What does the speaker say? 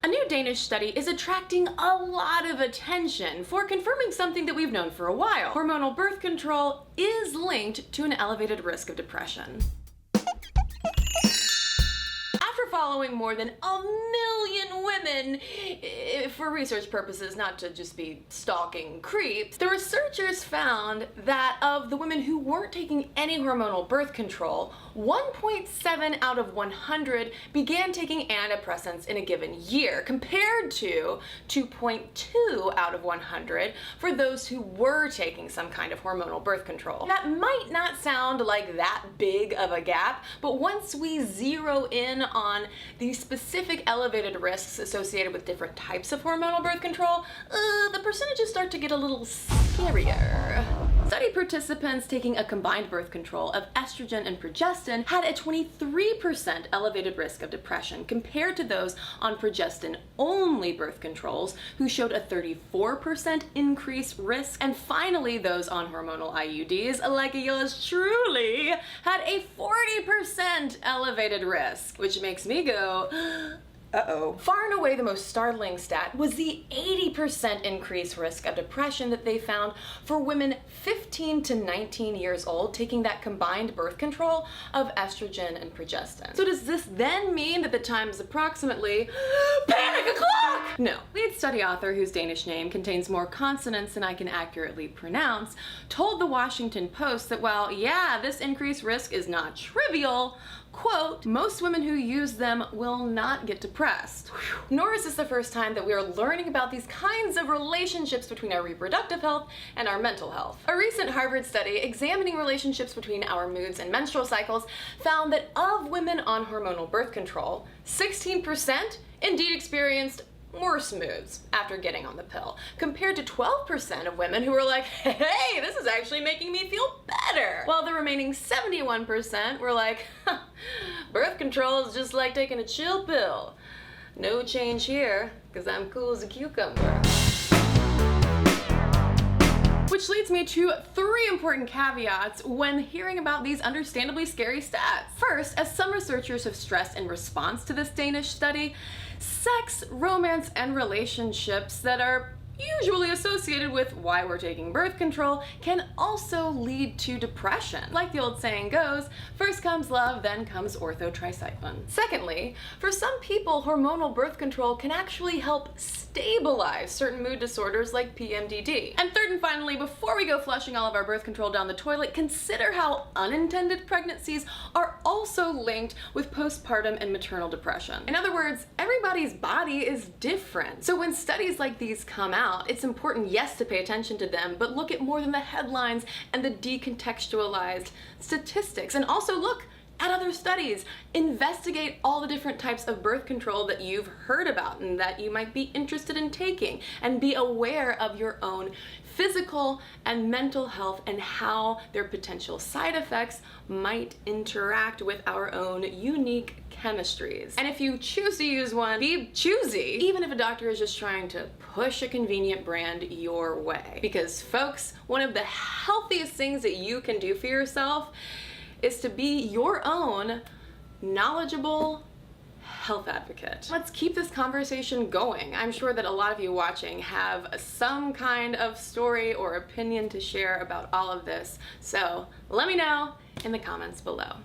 A new Danish study is attracting a lot of attention for confirming something that we've known for a while. Hormonal birth control is linked to an elevated risk of depression. After following more than 1,000,000 women for research purposes, not to just be stalking creeps, the researchers found that of the women who weren't taking any hormonal birth control, 1.7 out of 100 began taking antidepressants in a given year, compared to 2.2 out of 100 for those who were taking some kind of hormonal birth control. That might not sound like that big of a gap, but once we zero in on the specific elevated risks associated with different types of hormonal birth control, the percentages start to get a little scarier. Study participants taking a combined birth control of estrogen and progestin had a 23% elevated risk of depression compared to those on progestin-only birth controls, who showed a 34% increased risk. And finally, those on hormonal IUDs, like yours truly, had a 40% elevated risk, which makes me go, uh-oh. Far and away the most startling stat was the 80% increased risk of depression that they found for women 15 to 19 years old taking that combined birth control of estrogen and progestin. So does this then mean that the time is approximately panic o'clock? No. Lead study author, whose Danish name contains more consonants than I can accurately pronounce, told the Washington Post that while, yeah, this increased risk is not trivial, quote, most women who use them will not get depressed. Nor is this the first time that we are learning about these kinds of relationships between our reproductive health and our mental health. A recent Harvard study examining relationships between our moods and menstrual cycles found that of women on hormonal birth control, 16% indeed experienced worse moods after getting on the pill, compared to 12% of women who were like, hey, this is actually making me feel better. While the remaining 71% were like, birth control is just like taking a chill pill. No change here, because I'm cool as a cucumber. Which leads me to 3 important caveats when hearing about these understandably scary stats. First, as some researchers have stressed in response to this Danish study, sex, romance, and relationships that are usually associated with why we're taking birth control can also lead to depression. Like the old saying goes, first comes love, then comes orthotricycline. Secondly, for some people, hormonal birth control can actually help stabilize certain mood disorders like PMDD. And third and finally, before we go flushing all of our birth control down the toilet, consider how unintended pregnancies are also linked with postpartum and maternal depression. In other words, everybody's body is different. So when studies like these come out, it's important, yes, to pay attention to them, but look at more than the headlines and the decontextualized statistics. And also look at other studies. Investigate all the different types of birth control that you've heard about and that you might be interested in taking, and be aware of your own physical and mental health and how their potential side effects might interact with our own unique chemistries. And if you choose to use one, be choosy, even if a doctor is just trying to push a convenient brand your way. Because folks, one of the healthiest things that you can do for yourself is to be your own knowledgeable health advocate. Let's keep this conversation going. I'm sure that a lot of you watching have some kind of story or opinion to share about all of this, so let me know in the comments below.